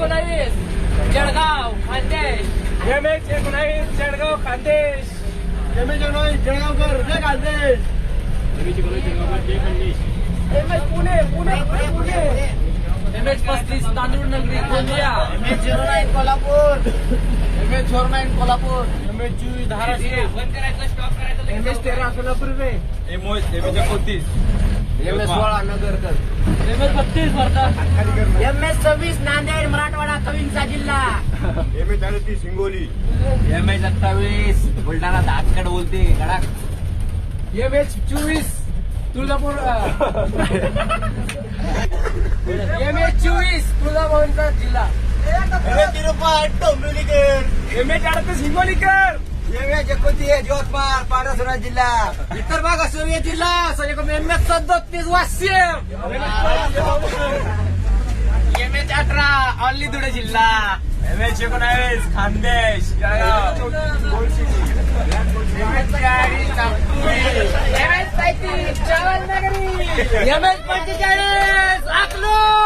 19 Jalgaon Khandesh. MH19 Jalgaon Khandesh. MH19 Jalgaonkar जय Khandesh. MH Pune Pune Pune. MH35 तांदूळ नगरी Gondia. MH09 Kolhapur. MH09 Kolhapur. MH24 Dharashiv. बंद करायचं, स्टॉप करायचं. MH13 सोलापूर रे. MH29 MH16 Nagarkar. MH32 Wardha. MH26 Nanded Marathwada कवींचा जिल्हा. MH38 हिंगोली. MH28 बुलढाणा दातकड बोलते कडक. MH24 तुळजापूर. MH24 तुळजाभवानीचा जिल्हा. MH05 डोंबिवलीकर. MH38 Hingolikar. MH29 Yavatmal पारसरा जिल्हा. इतर भाग असोविया जिल्हा. सैनिक MH37 Washim. MH18 only Dhule जिल्हा. MH19 Khandesh Jalgaon. MH40 MH35 Chavan नगरी. MH45 अकलूज.